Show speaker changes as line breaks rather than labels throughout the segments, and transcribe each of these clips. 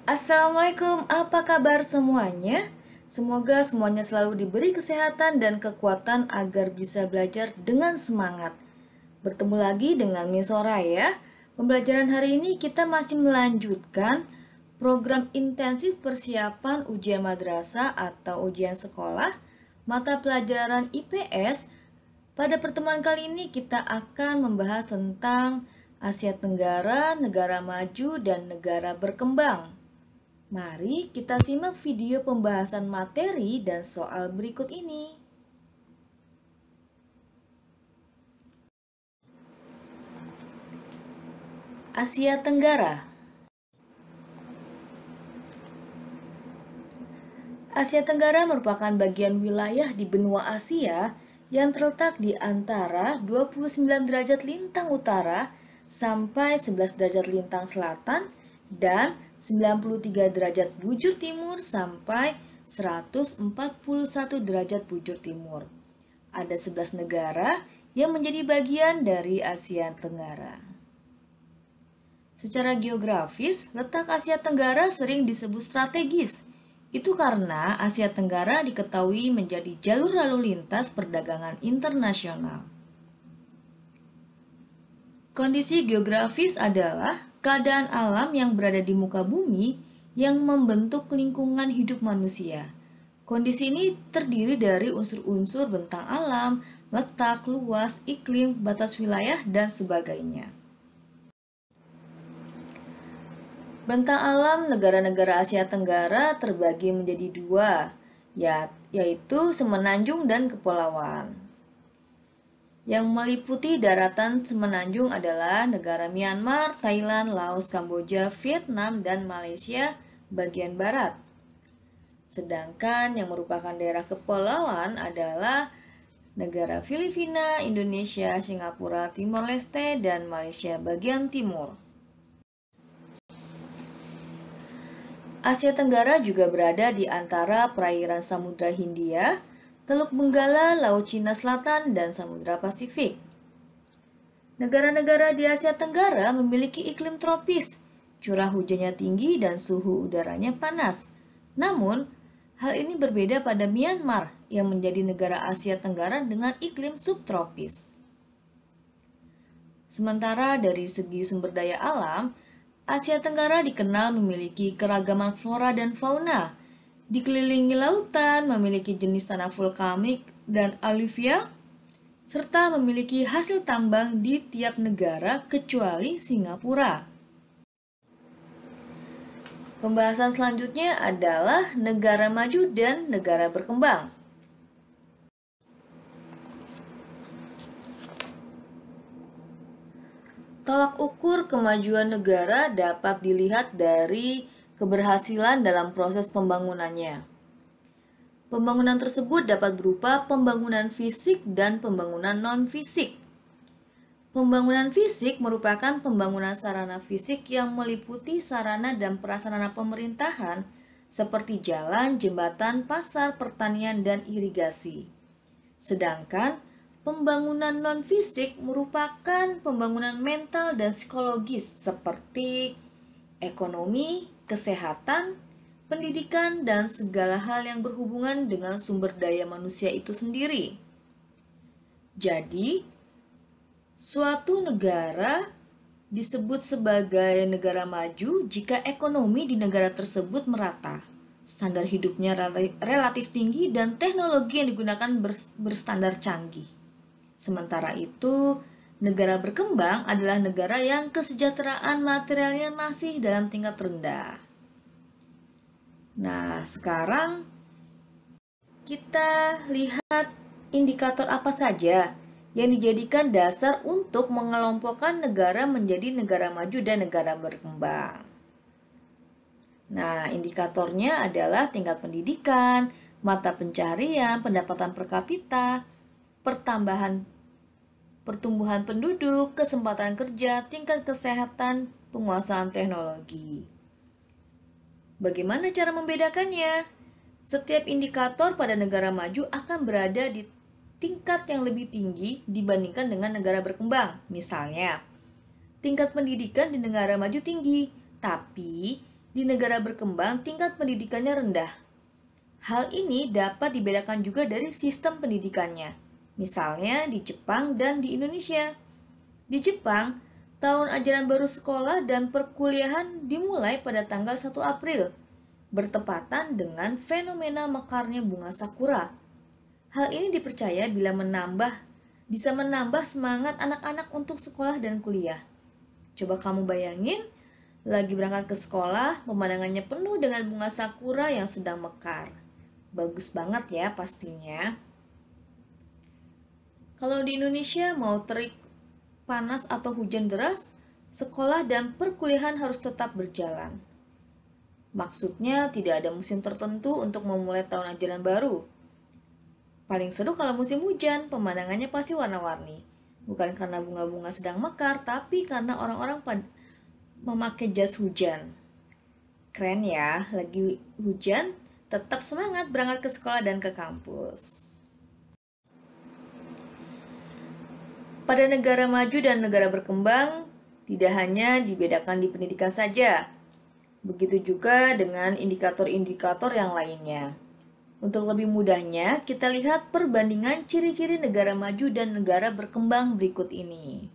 Assalamualaikum, apa kabar semuanya? Semoga semuanya selalu diberi kesehatan dan kekuatan agar bisa belajar dengan semangat. Bertemu lagi dengan Miss Soraya. Pembelajaran hari ini kita masih melanjutkan program intensif persiapan ujian madrasah atau ujian sekolah mata pelajaran IPS. Pada pertemuan kali ini kita akan membahas tentang Asia Tenggara, negara maju, dan negara berkembang. Mari kita simak video pembahasan materi dan soal berikut ini. Asia Tenggara. Asia Tenggara merupakan bagian wilayah di benua Asia yang terletak di antara 29 derajat lintang utara sampai 11 derajat lintang selatan dan 93 derajat bujur timur sampai 141 derajat bujur timur. Ada 11 negara yang menjadi bagian dari Asia Tenggara. Secara geografis, letak Asia Tenggara sering disebut strategis. Itu karena Asia Tenggara diketahui menjadi jalur lalu lintas perdagangan internasional. Kondisi geografis adalah keadaan alam yang berada di muka bumi yang membentuk lingkungan hidup manusia. Kondisi ini terdiri dari unsur-unsur bentang alam, letak, luas, iklim, batas wilayah, dan sebagainya. Bentang alam negara-negara Asia Tenggara terbagi menjadi dua, yaitu semenanjung dan kepulauan. Yang meliputi daratan semenanjung adalah negara Myanmar, Thailand, Laos, Kamboja, Vietnam, dan Malaysia bagian barat. Sedangkan yang merupakan daerah kepulauan adalah negara Filipina, Indonesia, Singapura, Timor Leste, dan Malaysia bagian timur. Asia Tenggara juga berada di antara perairan Samudra Hindia, Teluk Benggala, Laut Cina Selatan, dan Samudra Pasifik. Negara-negara di Asia Tenggara memiliki iklim tropis, curah hujannya tinggi dan suhu udaranya panas. Namun, hal ini berbeda pada Myanmar yang menjadi negara Asia Tenggara dengan iklim subtropis. Sementara dari segi sumber daya alam, Asia Tenggara dikenal memiliki keragaman flora dan fauna, dikelilingi lautan, memiliki jenis tanah vulkanik dan aluvial, serta memiliki hasil tambang di tiap negara kecuali Singapura. Pembahasan selanjutnya adalah negara maju dan negara berkembang. Tolak ukur kemajuan negara dapat dilihat dari keberhasilan dalam proses pembangunannya. Pembangunan tersebut dapat berupa pembangunan fisik dan pembangunan non-fisik. Pembangunan fisik merupakan pembangunan sarana fisik yang meliputi sarana dan prasarana pemerintahan seperti jalan, jembatan, pasar, pertanian, dan irigasi. Sedangkan pembangunan non-fisik merupakan pembangunan mental dan psikologis seperti ekonomi, kesehatan, pendidikan, dan segala hal yang berhubungan dengan sumber daya manusia itu sendiri. Jadi, suatu negara disebut sebagai negara maju jika ekonomi di negara tersebut merata, standar hidupnya relatif tinggi, dan teknologi yang digunakan berstandar canggih. Sementara itu, negara berkembang adalah negara yang kesejahteraan materialnya masih dalam tingkat rendah. Nah, sekarang kita lihat indikator apa saja yang dijadikan dasar untuk mengelompokkan negara menjadi negara maju dan negara berkembang. Nah, indikatornya adalah tingkat pendidikan, mata pencaharian, pendapatan per kapita, pertumbuhan penduduk, kesempatan kerja, tingkat kesehatan, penguasaan teknologi. Bagaimana cara membedakannya? Setiap indikator pada negara maju akan berada di tingkat yang lebih tinggi dibandingkan dengan negara berkembang. Misalnya, tingkat pendidikan di negara maju tinggi, tapi Di negara berkembang, tingkat pendidikannya rendah. Hal ini dapat dibedakan juga dari sistem pendidikannya. Misalnya di Jepang dan di Indonesia. Di Jepang, tahun ajaran baru sekolah dan perkuliahan dimulai pada tanggal 1 April, bertepatan dengan fenomena mekarnya bunga sakura. Hal ini dipercaya bisa menambah semangat anak-anak untuk sekolah dan kuliah. Coba kamu bayangin, lagi berangkat ke sekolah, pemandangannya penuh dengan bunga sakura yang sedang mekar. Bagus banget ya pastinya. Kalau di Indonesia mau terik panas atau hujan deras, sekolah dan perkuliahan harus tetap berjalan. Maksudnya tidak ada musim tertentu untuk memulai tahun ajaran baru. Paling seru kalau musim hujan, pemandangannya pasti warna-warni. Bukan karena bunga-bunga sedang mekar, tapi karena orang-orang memakai jas hujan. Keren ya, lagi hujan, tetap semangat berangkat ke sekolah dan ke kampus. Pada negara maju dan negara berkembang, tidak hanya dibedakan di pendidikan saja. Begitu juga dengan indikator-indikator yang lainnya. Untuk lebih mudahnya, kita lihat perbandingan ciri-ciri negara maju dan negara berkembang berikut ini.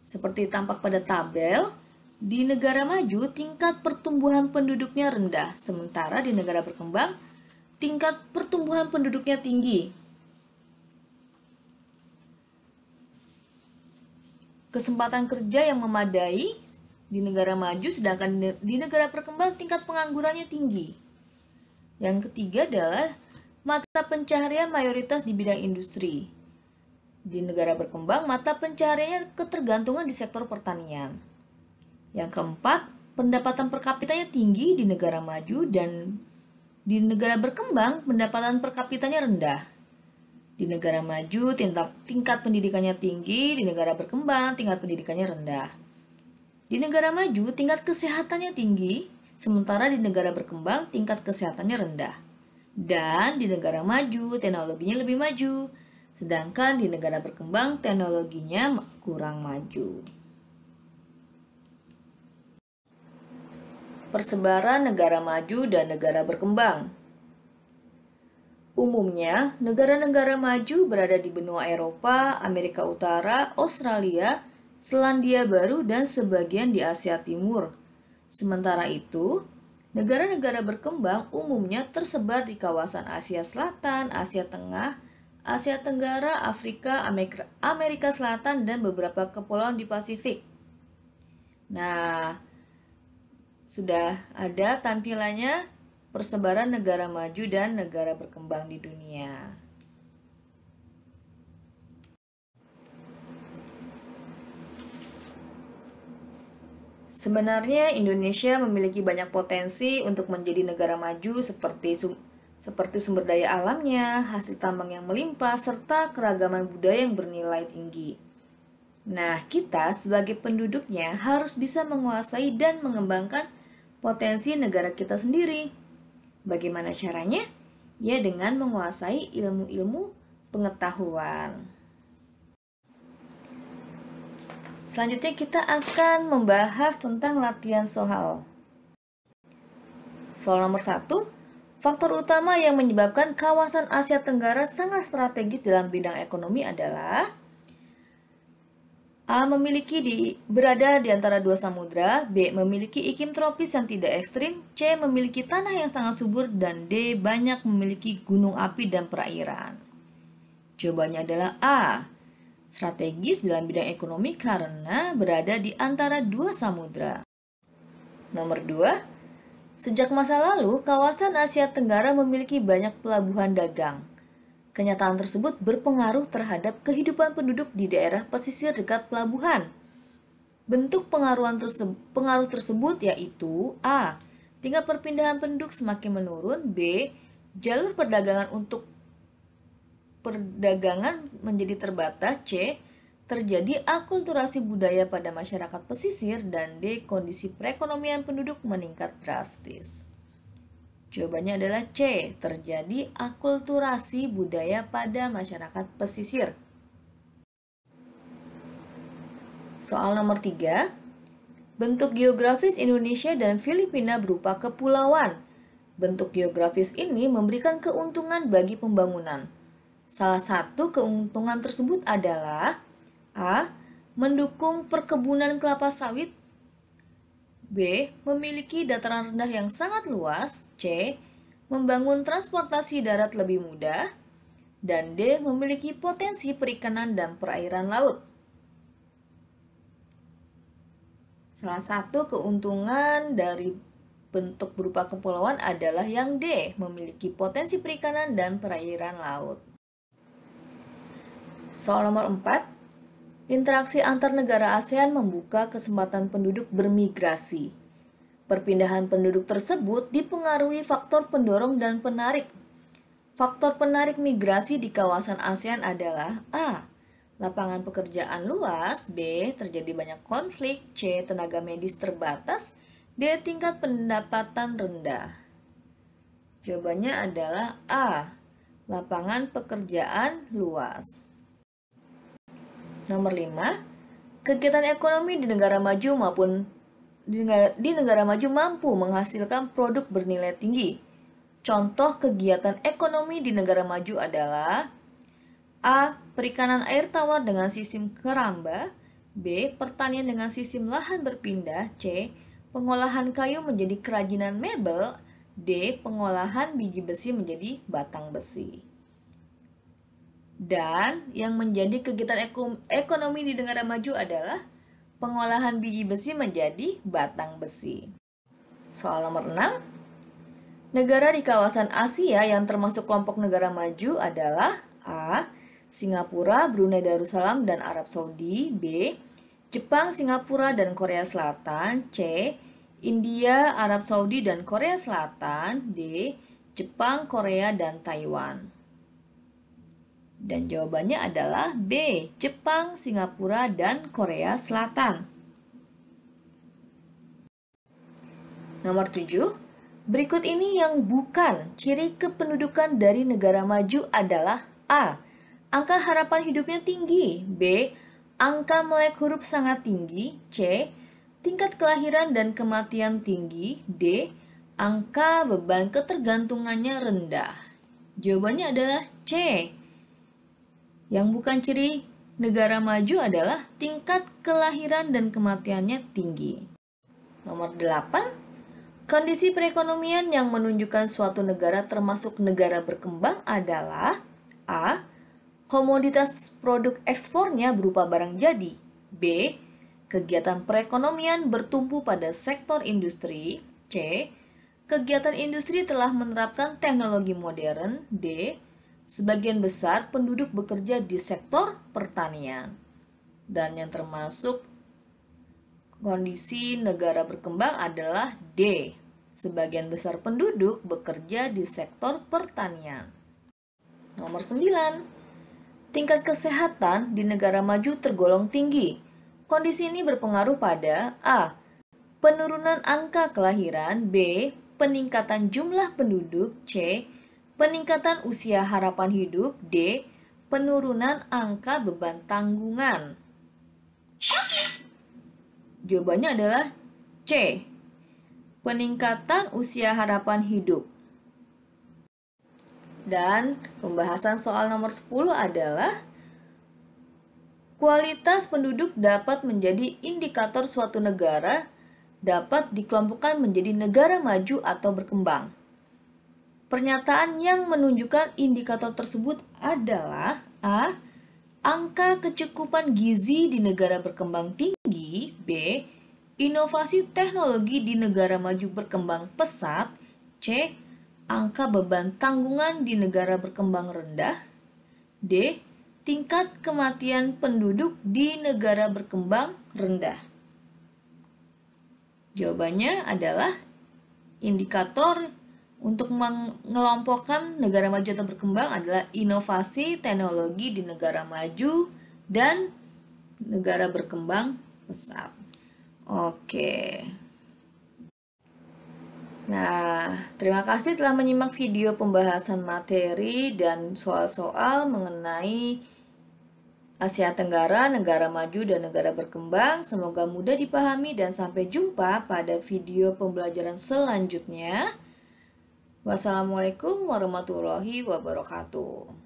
Seperti tampak pada tabel, di negara maju tingkat pertumbuhan penduduknya rendah, sementara di negara berkembang tingkat pertumbuhan penduduknya tinggi. Kesempatan kerja yang memadai di negara maju, sedangkan di negara berkembang tingkat penganggurannya tinggi. Yang ketiga adalah mata pencaharian mayoritas di bidang industri. Di negara berkembang, mata pencahariannya ketergantungan di sektor pertanian. Yang keempat, pendapatan per kapitanya tinggi di negara maju dan di negara berkembang pendapatan per kapitanya rendah. Di negara maju, tingkat pendidikannya tinggi, di negara berkembang, tingkat pendidikannya rendah. Di negara maju, tingkat kesehatannya tinggi, sementara di negara berkembang, tingkat kesehatannya rendah. Dan di negara maju, teknologinya lebih maju, sedangkan di negara berkembang, teknologinya kurang maju. Persebaran negara maju dan negara berkembang. Umumnya, negara-negara maju berada di benua Eropa, Amerika Utara, Australia, Selandia Baru, dan sebagian di Asia Timur. Sementara itu, negara-negara berkembang umumnya tersebar di kawasan Asia Selatan, Asia Tengah, Asia Tenggara, Afrika, Amerika Selatan, dan beberapa kepulauan di Pasifik. Nah, sudah ada tampilannya persebaran negara maju dan negara berkembang di dunia. Sebenarnya Indonesia memiliki banyak potensi untuk menjadi negara maju seperti sumber daya alamnya, hasil tambang yang melimpah, serta keragaman budaya yang bernilai tinggi. Nah, kita sebagai penduduknya harus bisa menguasai dan mengembangkan potensi negara kita sendiri. Bagaimana caranya? Ya, dengan menguasai ilmu-ilmu pengetahuan. Selanjutnya kita akan membahas tentang latihan soal. Soal nomor 1, faktor utama yang menyebabkan kawasan Asia Tenggara sangat strategis dalam bidang ekonomi adalah A. Berada di antara dua samudra, B. Memiliki iklim tropis yang tidak ekstrim, C. Memiliki tanah yang sangat subur, dan D. Banyak memiliki gunung api dan perairan. Jawabannya adalah A. Strategis dalam bidang ekonomi karena berada di antara dua samudra. Nomor 2. Sejak masa lalu, kawasan Asia Tenggara memiliki banyak pelabuhan dagang. Kenyataan tersebut berpengaruh terhadap kehidupan penduduk di daerah pesisir dekat pelabuhan. Bentuk pengaruh tersebut yaitu A. Tingkat perpindahan penduduk semakin menurun, B. Jalur perdagangan menjadi terbatas, C. Terjadi akulturasi budaya pada masyarakat pesisir, dan D. Kondisi perekonomian penduduk meningkat drastis. Jawabannya adalah C. Terjadi akulturasi budaya pada masyarakat pesisir. Soal nomor 3. Bentuk geografis Indonesia dan Filipina berupa kepulauan. Bentuk geografis ini memberikan keuntungan bagi pembangunan. Salah satu keuntungan tersebut adalah A. Mendukung perkebunan kelapa sawit. B. Memiliki dataran rendah yang sangat luas. C. Membangun transportasi darat lebih mudah. Dan D. Memiliki potensi perikanan dan perairan laut. Salah satu keuntungan dari bentuk berupa kepulauan adalah yang D, memiliki potensi perikanan dan perairan laut. Soal nomor 4, interaksi antar negara ASEAN membuka kesempatan penduduk bermigrasi. Perpindahan penduduk tersebut dipengaruhi faktor pendorong dan penarik. Faktor penarik migrasi di kawasan ASEAN adalah A. Lapangan pekerjaan luas, B. Terjadi banyak konflik, C. Tenaga medis terbatas, D. Tingkat pendapatan rendah. Jawabannya adalah A. Lapangan pekerjaan luas. Nomor 5. Kegiatan ekonomi di negara maju mampu menghasilkan produk bernilai tinggi. Contoh kegiatan ekonomi di negara maju adalah A. Perikanan air tawar dengan sistem keramba, B. Pertanian dengan sistem lahan berpindah, C. Pengolahan kayu menjadi kerajinan mebel, D. Pengolahan biji besi menjadi batang besi. Dan yang menjadi kegiatan ekonomi di negara maju adalah pengolahan biji besi menjadi batang besi. Soal nomor 6. Negara di kawasan Asia yang termasuk kelompok negara maju adalah A. Singapura, Brunei Darussalam, dan Arab Saudi. B. Jepang, Singapura, dan Korea Selatan. C. India, Arab Saudi, dan Korea Selatan. D. Jepang, Korea, dan Taiwan. Dan jawabannya adalah B. Jepang, Singapura, dan Korea Selatan. Nomor 7. Berikut ini yang bukan ciri kependudukan dari negara maju adalah A. Angka harapan hidupnya tinggi. B. Angka melek huruf sangat tinggi. C. Tingkat kelahiran dan kematian tinggi. D. Angka beban ketergantungannya rendah. Jawabannya adalah C. Yang bukan ciri negara maju adalah tingkat kelahiran dan kematiannya tinggi. Nomor 8. Kondisi perekonomian yang menunjukkan suatu negara termasuk negara berkembang adalah A. Komoditas produk ekspornya berupa barang jadi. B. Kegiatan perekonomian bertumpu pada sektor industri. C. Kegiatan industri telah menerapkan teknologi modern. D. Sebagian besar penduduk bekerja di sektor pertanian. Dan yang termasuk kondisi negara berkembang adalah D. Sebagian besar penduduk bekerja di sektor pertanian. Nomor 9. Tingkat kesehatan di negara maju tergolong tinggi. Kondisi ini berpengaruh pada A. Penurunan angka kelahiran. B. Peningkatan jumlah penduduk. C. Peningkatan usia harapan hidup. D. Penurunan angka beban tanggungan. Jawabannya adalah C. Peningkatan usia harapan hidup. Dan pembahasan soal nomor 10 adalah kualitas penduduk dapat menjadi indikator suatu negara dapat dikelompokkan menjadi negara maju atau berkembang. Pernyataan yang menunjukkan indikator tersebut adalah A. Angka kecukupan gizi di negara berkembang tinggi. B. Inovasi teknologi di negara maju berkembang pesat. C. Angka beban tanggungan di negara berkembang rendah. D. Tingkat kematian penduduk di negara berkembang rendah. Jawabannya adalah indikator untuk mengelompokkan negara maju atau berkembang adalah inovasi teknologi di negara maju dan negara berkembang pesat. Oke. Nah, terima kasih telah menyimak video pembahasan materi dan soal-soal mengenai Asia Tenggara, negara maju dan negara berkembang. Semoga mudah dipahami dan sampai jumpa pada video pembelajaran selanjutnya. Wassalamualaikum warahmatullahi wabarakatuh.